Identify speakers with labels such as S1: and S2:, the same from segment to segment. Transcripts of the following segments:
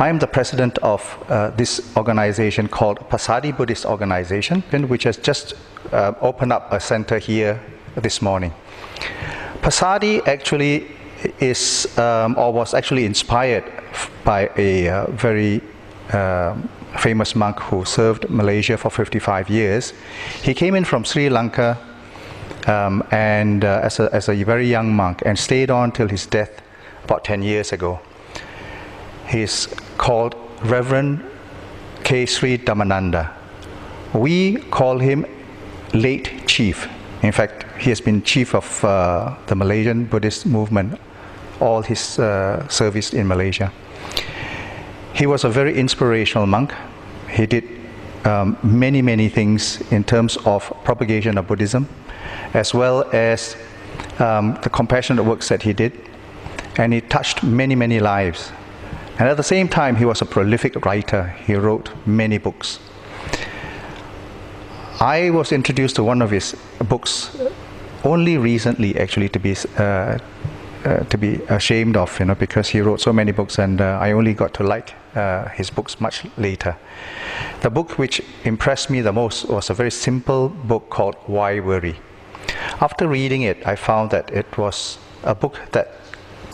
S1: I am the president of this organization called Passaddhi Buddhist organization, which has just opened up a center here this morning. Passaddhi actually is, or was actually inspired by a very famous monk who served Malaysia for 55 years. He came in from Sri Lanka as a very young monk and stayed on till his death about 10 years ago. He's called Reverend K. Sri Dhammananda. We call him late chief. In fact, he has been chief of the Malaysian Buddhist movement all his service in Malaysia. He was a very inspirational monk. He did many things in terms of propagation of Buddhism, as well as the compassionate works that he did, and he touched many lives. And at the same time, he was a prolific writer. He wrote many books. I was introduced to one of his books only recently, actually, to be ashamed of, because he wrote so many books, and I only got to like his books much later. The book which impressed me the most was a very simple book called Why Worry? After reading it, I found that it was a book that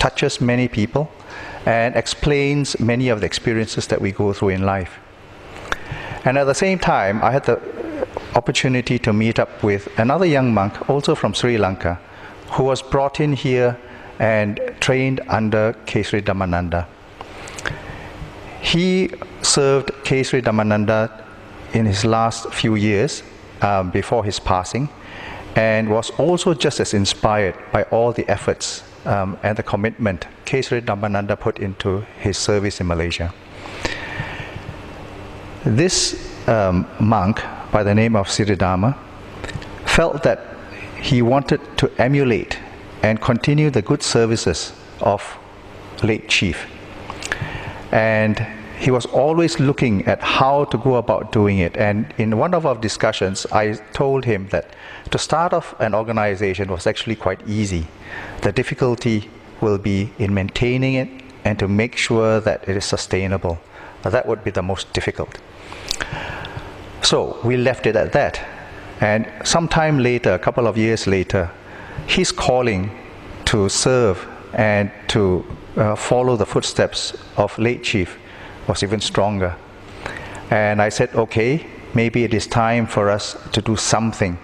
S1: touches many people and explains many of the experiences that we go through in life. And at the same time, I had the opportunity to meet up with another young monk, also from Sri Lanka, who was brought in here and trained under K. Sri Dhammananda. He served K. Sri Dhammananda in his last few years before his passing, and was also just as inspired by all the efforts and the commitment K. Sri Dhammananda put into his service in Malaysia. This monk by the name of Siridharma felt that he wanted to emulate and continue the good services of late chief. And he was always looking at how to go about doing it. And in one of our discussions, I told him that to start off an organization was actually quite easy. The difficulty will be in maintaining it and to make sure that it is sustainable. That would be the most difficult. So we left it at that. And sometime later, a couple of years later, his calling to serve and to follow the footsteps of late chief was even stronger. And I said, okay, maybe it is time for us to do something.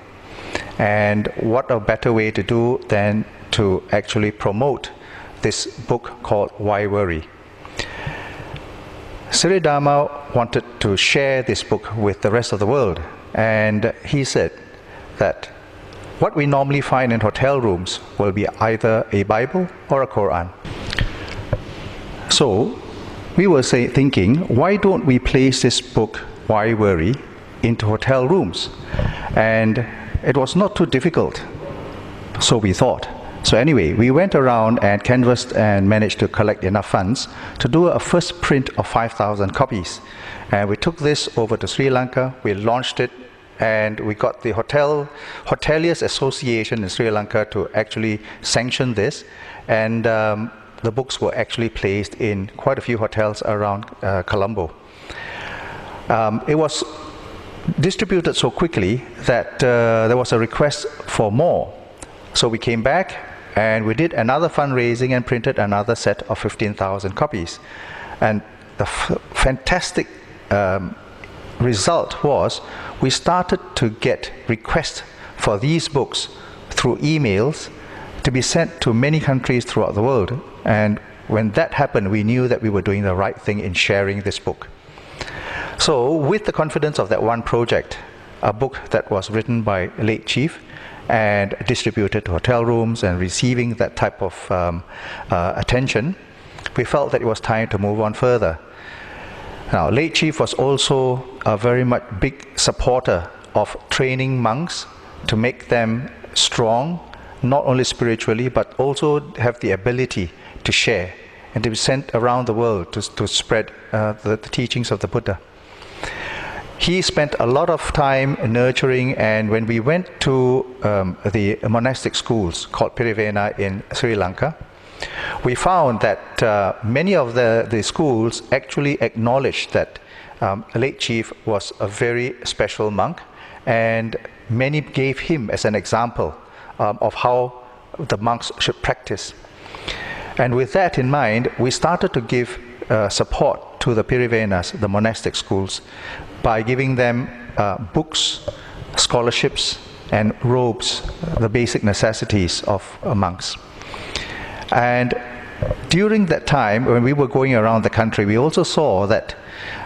S1: And what a better way to do than to actually promote this book called Why Worry? Siridharma wanted to share this book with the rest of the world. And he said that what we normally find in hotel rooms will be either a Bible or a Quran. So we were thinking, why don't we place this book, Why Worry, into hotel rooms? And it was not too difficult, so we thought. So anyway, we went around and canvassed and managed to collect enough funds to do a first print of 5,000 copies. And we took this over to Sri Lanka, we launched it, and we got the Hoteliers Association in Sri Lanka to actually sanction this. And the books were actually placed in quite a few hotels around Colombo. It was distributed so quickly that there was a request for more. So we came back and we did another fundraising and printed another set of 15,000 copies. And the fantastic result was we started to get requests for these books through emails to be sent to many countries throughout the world. And when that happened, we knew that we were doing the right thing in sharing this book. So with the confidence of that one project, a book that was written by late chief and distributed to hotel rooms and receiving that type of attention, we felt that it was time to move on further. Now, late chief was also a very much big supporter of training monks to make them strong, not only spiritually, but also have the ability to share and to be sent around the world to spread the teachings of the Buddha. He spent a lot of time nurturing, and when we went to the monastic schools called Pirivena in Sri Lanka, we found that many of the schools actually acknowledged that late chief was a very special monk, and many gave him as an example of how the monks should practice. And with that in mind, we started to give support to the Pirivenas, the monastic schools, by giving them books, scholarships, and robes, the basic necessities of monks. And during that time, when we were going around the country, we also saw that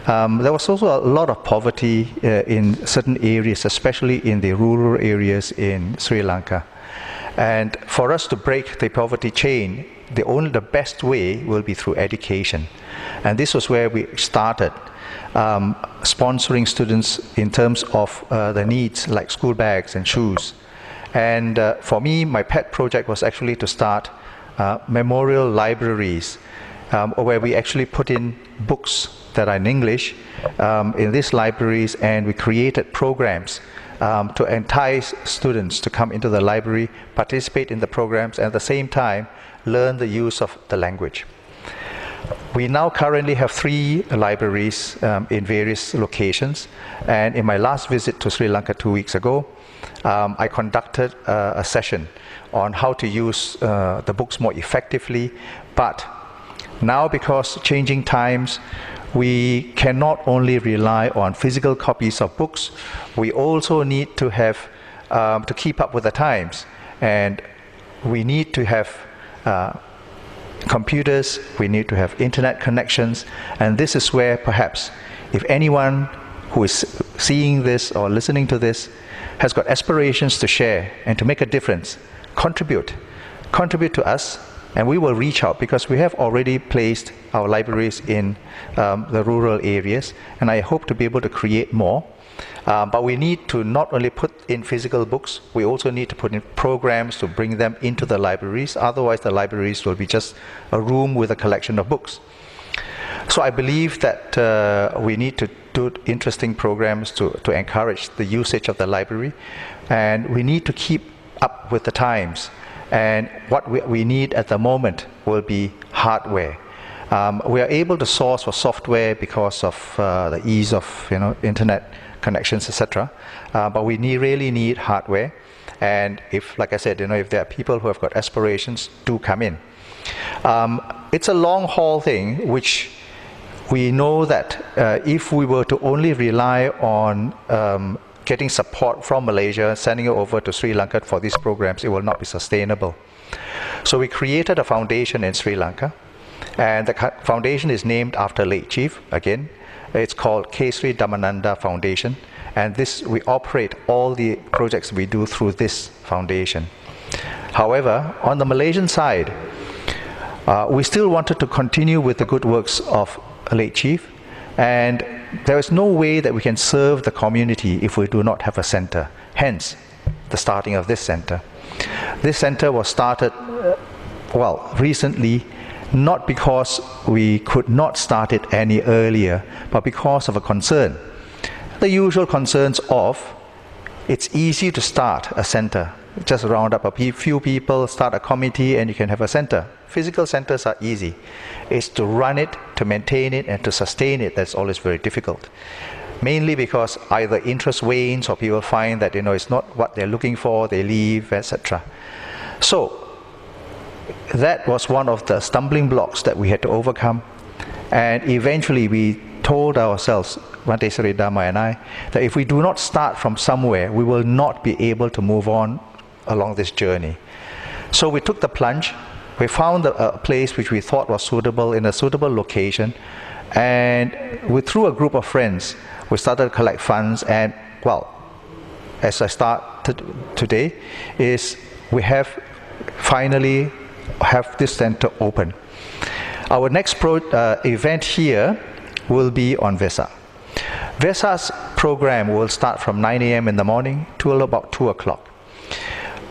S1: there was also a lot of poverty in certain areas, especially in the rural areas in Sri Lanka. And for us to break the poverty chain, the best way will be through education. And this was where we started sponsoring students in terms of the needs like school bags and shoes. And for me, my pet project was actually to start memorial libraries where we actually put in books that are in English in these libraries, and we created programs to entice students to come into the library, participate in the programs, and at the same time learn the use of the language. We now currently have 3 libraries in various locations, and in my last visit to Sri Lanka 2 weeks ago, I conducted a session on how to use the books more effectively. But now, because changing times, we cannot only rely on physical copies of books, we also need to have to keep up with the times, and we need to have computers, we need to have internet connections, and this is where perhaps if anyone who is seeing this or listening to this has got aspirations to share and to make a difference, contribute to us, and we will reach out, because we have already placed our libraries in the rural areas, and I hope to be able to create more. But we need to not only put in physical books, we also need to put in programs to bring them into the libraries. Otherwise, the libraries will be just a room with a collection of books. So I believe that we need to do interesting programs to encourage the usage of the library, and we need to keep up with the times. And what we need at the moment will be hardware. We are able to source for software because of the ease of internet connections, etc. But we really need hardware. And if, like I said, if there are people who have got aspirations, do come in. It's a long haul thing, which we know that if we were to only rely on getting support from Malaysia, sending it over to Sri Lanka for these programs, it will not be sustainable. So we created a foundation in Sri Lanka, and the foundation is named after late chief. Again, it's called Kesri Dhammananda Foundation, and we operate all the projects we do through this foundation. However, on the Malaysian side, we still wanted to continue with the good works of late chief, and there is no way that we can serve the community if we do not have a center. Hence, the starting of this center. This center was started, recently, not because we could not start it any earlier, but because of a concern. The usual concerns of, it's easy to start a center. Just round up a few people, start a committee, and you can have a center. Physical centers are easy. It's to run it, to maintain it, and to sustain it that's always very difficult. Mainly because either interest wanes, or people find that it's not what they're looking for, they leave, etc. So that was one of the stumbling blocks that we had to overcome. And eventually we told ourselves, Bhante Saridharma and I, that if we do not start from somewhere, we will not be able to move on along this journey. So we took the plunge. We found a place which we thought was suitable, in a suitable location, and through a group of friends, we started to collect funds. And as I started today, is we have finally have this center open. Our next event here will be on Vesak. Vesak's program will start from 9 a.m. in the morning till about 2 o'clock.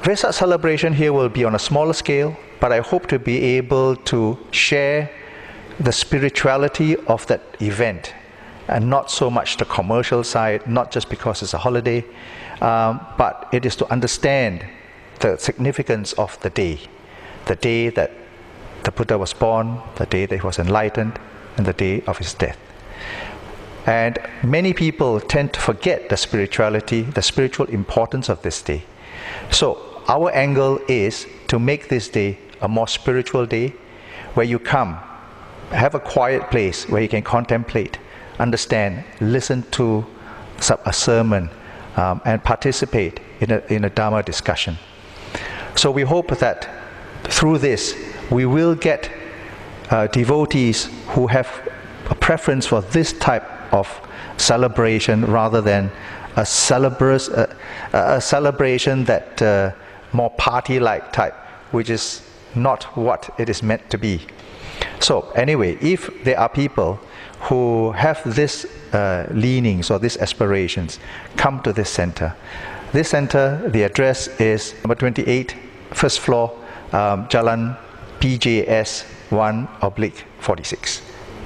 S1: Vesak celebration here will be on a smaller scale, but I hope to be able to share the spirituality of that event, and not so much the commercial side, not just because it's a holiday, but it is to understand the significance of the day that the Buddha was born, the day that he was enlightened, and the day of his death. And many people tend to forget the spirituality, the spiritual importance of this day. So our angle is to make this day a more spiritual day, where you come, have a quiet place where you can contemplate, understand, listen to a sermon, and participate in a Dharma discussion. So we hope that through this, we will get devotees who have a preference for this type of celebration rather than a celebration that more party-like type, which is not what it is meant to be. So anyway, if there are people who have this leanings or these aspirations, come to this center. This center, the address is number 28, first floor, Jalan PJS 1/46,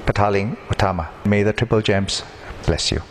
S1: Petaling, Utama. May the Triple Gems bless you.